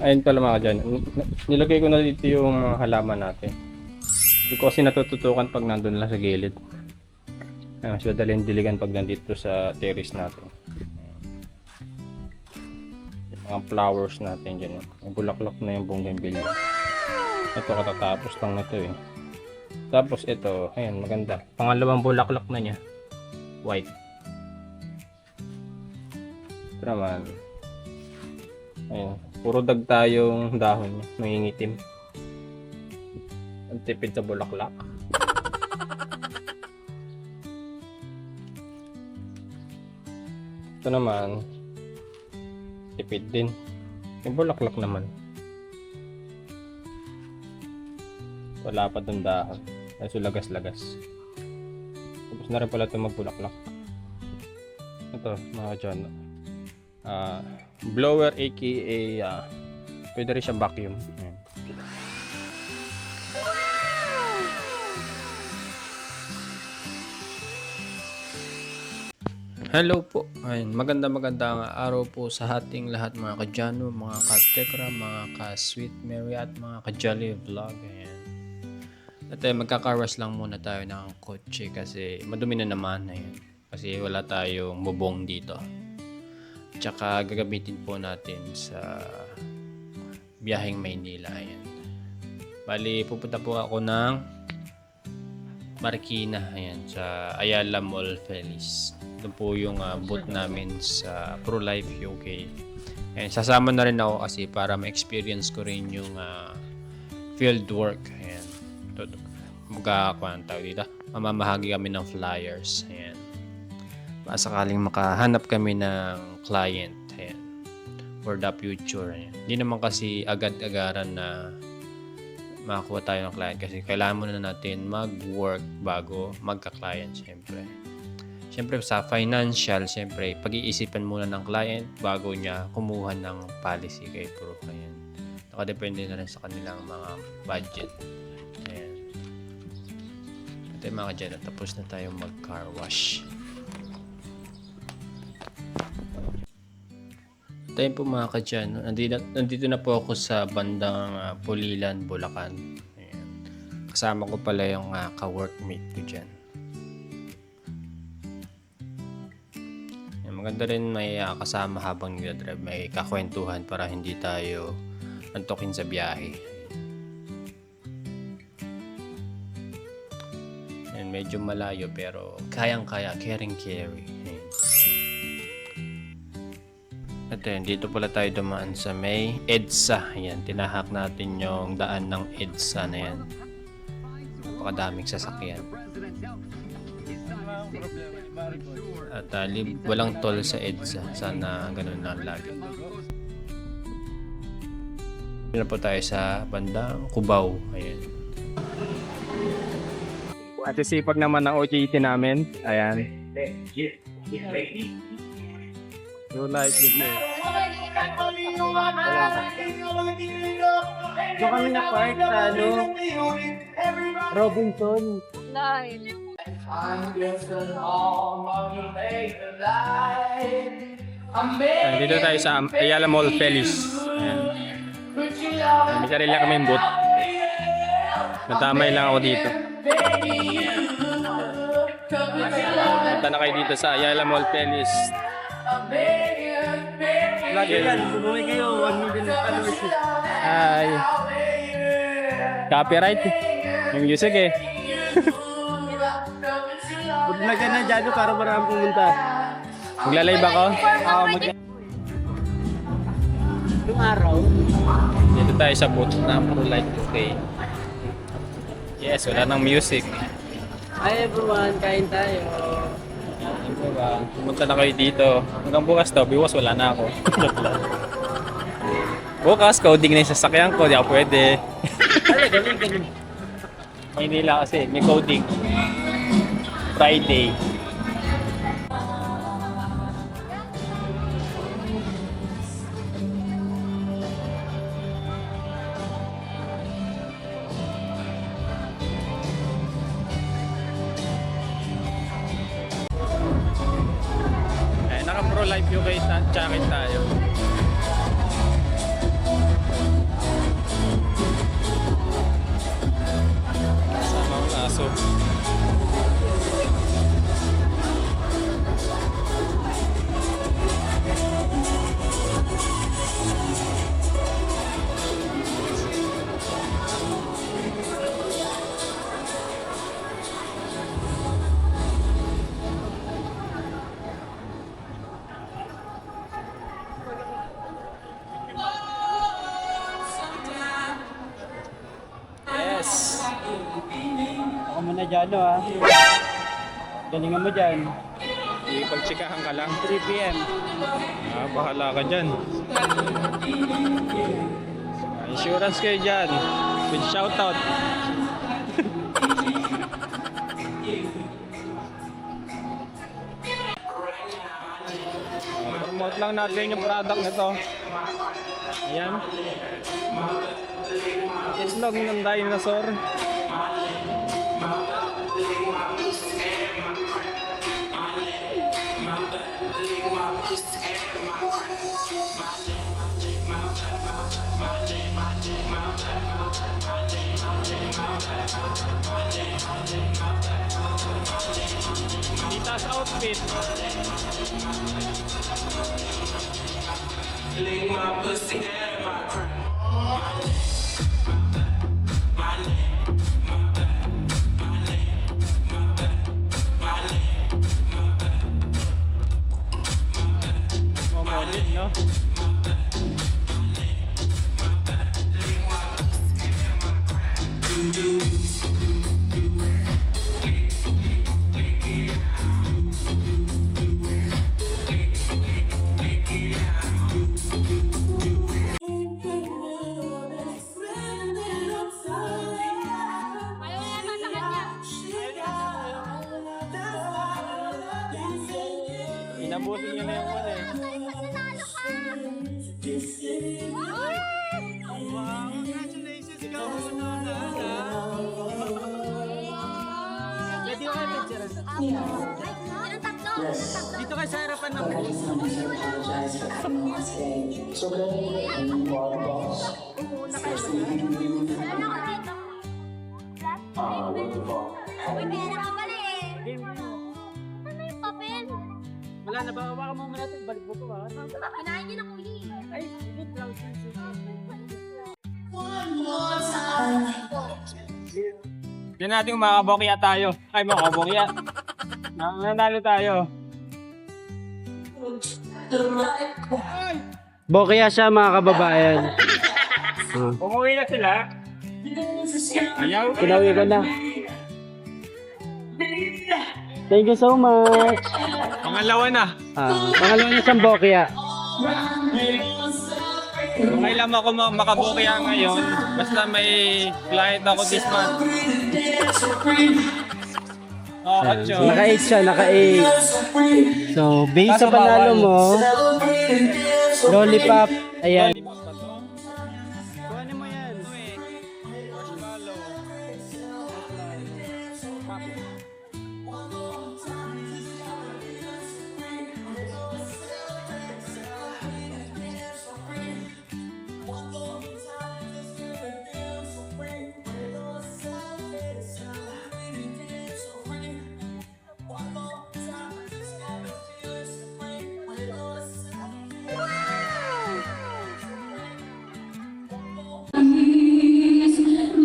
Ayun pala mga dyan. Nilagay ko na dito yung mga halaman natin. Hindi ko kasi natututukan pag nandun lang sa gilid. Mas madaling diligan pag nandito sa terrace natin. Yung mga flowers natin dyan. Yung bulaklak na yung bougainvillea. Ito katatapos lang na ito eh. Tapos ito, ayan maganda. Pangalawang bulaklak na niya. White. Ito naman. Ayan. Puro dag tayong dahon niya. Nangingitim. Ang tipid sa bulaklak. Ito naman. Tipid din. Yung bulaklak naman. Wala pa dun dahon. Kaso lagas-lagas. Tapos na rin pala ito magbulaklak. Ito mga dyan. Blower aka pwede rin siya vacuum. Ayan. Hello po. Ayun, magandang araw po sa ating lahat mga kadyano, mga katekra, mga ka-sweet Mary at mga ka-jolly vlog. Ayan. At magkakarush lang muna tayo ng kotse kasi madumi na naman. Ayan. Kasi wala tayong bubong dito. Tsaka gagamitin po natin sa biyaheng Maynila. Ayan. Bali, pupunta po ako ng Marikina. Ayan, sa Ayala Mall Feliz. Ito po yung booth namin sa ProLife UK. Ayan, sasama na rin ako kasi para ma-experience ko rin yung field work. Ayan. Dito. Mamamahagi kami ng flyers. Ayan. Sakaling makahanap kami ng client. Ayan. For the future. Ayan. Hindi naman kasi agad-agaran na makakuha tayo ng client kasi kailangan muna natin mag-work bago magka-client syempre. Siyempre sa financial, siyempre pag-iisipan muna ng client bago niya kumuha ng policy kay Pro. Ayan. Nakadepende na rin sa kanilang mga budget. Ayan. Ito yung mga dyan. Tapos na tayo mag-car wash. Ito yung po mga kadyan. Nandito na po ako sa bandang Pulilan, Bulacan. Ayan. Kasama ko pala yung ka-workmate ko dyan. Maganda rin may kasama habang nagdadrive, may kakwentuhan para hindi tayo antukin sa biyahe. And medyo malayo pero kayang-kaya, carry. At yun, dito pala tayo dumaan sa may EDSA. Ayan, tinahak natin yung daan ng EDSA na yan. Napakadaming sasakyan. At walang toll sa EDSA. Sana ganun na lagi. Dito na po tayo sa bandang Cubao. Ayan. At sipag naman ng OJT namin. Ayan. You like it mo. Doon kami na park sa Robinson. Dito tayo sa Ayala Mall Feliz. May sarili lang kami booth. Natamay lang ako dito. Punta na kayo dito sa Ayala Mall Feliz. Lagi yan, bumuhay kayo, 1 million followers. Hi. Copyright. Yung music eh. Pag nagana dyan, para marami pumunta. Magla-live ako. Yung araw. Dito tayo sa booth na ProLife UK. Yes, wala nang music. Hi everyone, kain tayo. Diba? Pumunta na kayo dito. Hanggang bukas daw, biwas wala na ako. Bukas, coding na yung sasakyan ko. Di ako pwede. Ganun. Maynila kasi, may coding. Friday. Naka ProLife UK jacket tayo. mo na dyan, ha? Galingan mo dyan. Ipagtsikahan ka lang. 3 p.m. Bahala ka dyan. Insurance kayo dyan. With shoutout. Promote lang natin yung product nito. Ayan. Itlog ng dinosaur. Tita's outfit. Model, no? Inabutin niya na yung one eh. Congratulations, ikaw muna na. Pwede ko kayo picture. Dito ka sa harapan ng bus. Apologize for coming on today. So good and you are the boss. First thing you can do with the ball. Wala na ba? Baka mo muna ito. Balik mo ito, ha? Kinain niyo na kuya. Ay, hindi lang. Diyan natin makakabokya tayo. Ay, makakabokya. Nanalo tayo. Bokya siya, mga kababayan. Umuwi na sila. Ayaw. Kinawi ko na. Thank you so much. Pangalawa na. Pangalawa na siyang bokya. Okay lang ako makabokya ngayon. Basta may client ako this month. Oh, Ocho. Naka-8 siya, naka-8. So, based sa panalo mo, lollipop, ayan. Kuhanin mo yan.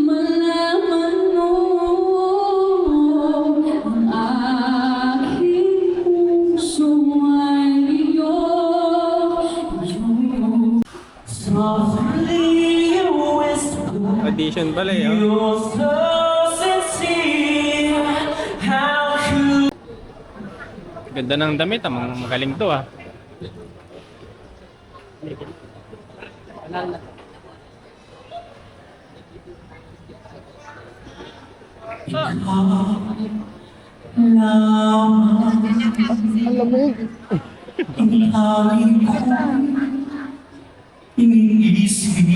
Malaman mo ang aking puso ay iyong softly whisper Audition pala eh. you're so sincere. How could Ganda ng damit. Magaling to ah. Iniisip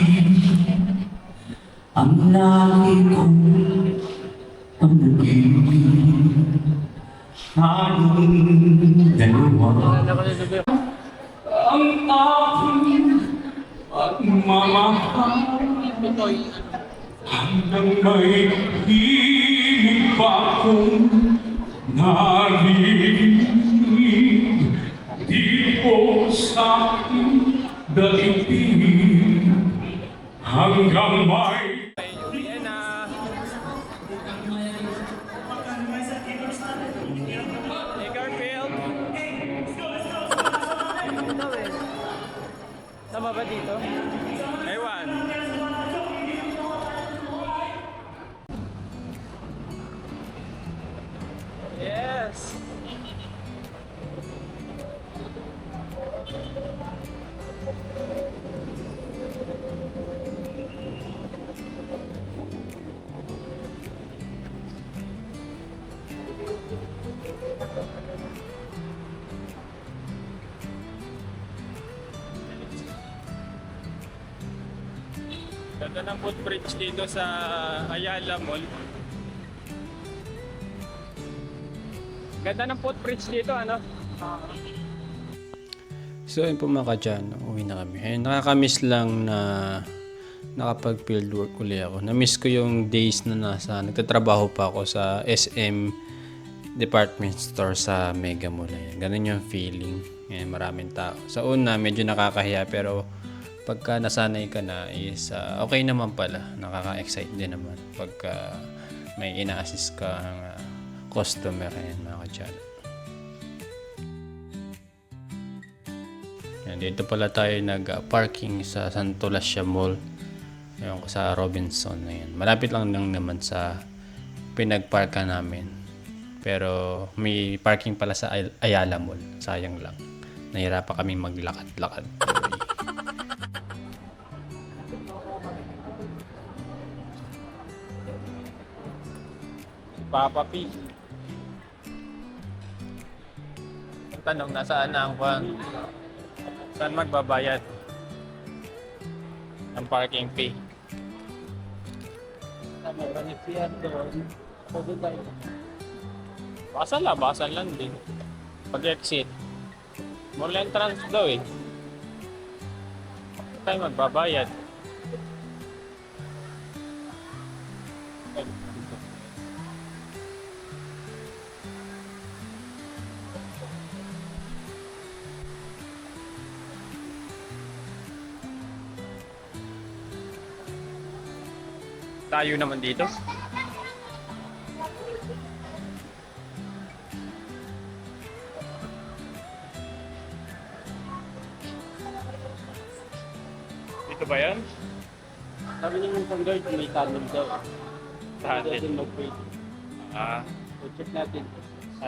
ang lagi kong panaginip. Tayong dalawa ang aking pagmamahal hanggang may piling pa akong narinig. Di po sa aking daigdig hanggang may Ayan na. Hey Garfield. Tama ba dito? Ewan. Ganda ng footbridge dito sa Ayala Mall. Ganda ng footbridge dito, ano? So yun po mga kadyan, uwi na kami. Ayun, nakakamiss lang na nakapag-field work uli ako. Na-miss ko yung days na nagtatrabaho pa ako sa SM department store sa Mega Mall. Ayan, ganun yung feeling. Ayan, maraming tao. Sa una, medyo nakakahiya pero pagka nasanay ka na is okay naman pala. Nakaka-excite din naman pagka may ina-assist ka customer. Ayan, mga kadyan. Ayan, dito pala tayo nag-parking sa Santo Lascia Mall. Ayan, sa Robinson. Ayan. Malapit lang naman sa pinagparka namin. Pero may parking pala sa Ayala Mall. Sayang lang. Nahirapan kami maglakad-lakad. Papa P. Ang tanong, nasaan na ang kwan? Saan magbabayad ng parking fee? Tama ba ni Pierre doon? Pwede tayo. Basan lang din. Pag-exit. Mall entrance daw eh. Saan tayo magbabayad? Tayo naman dito. Dito ba yan? Sabi niyo yung pang guard, may tunnel daw. Tunnel. Pwede mag-pay. So check natin.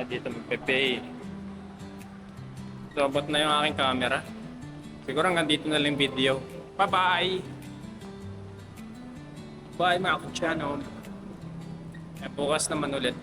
Dito magpe-pay. So, abot na yung aking camera. Siguro hanggang dito na lang video. Bye-bye! Bye mga kutsano. Bukas naman ulit.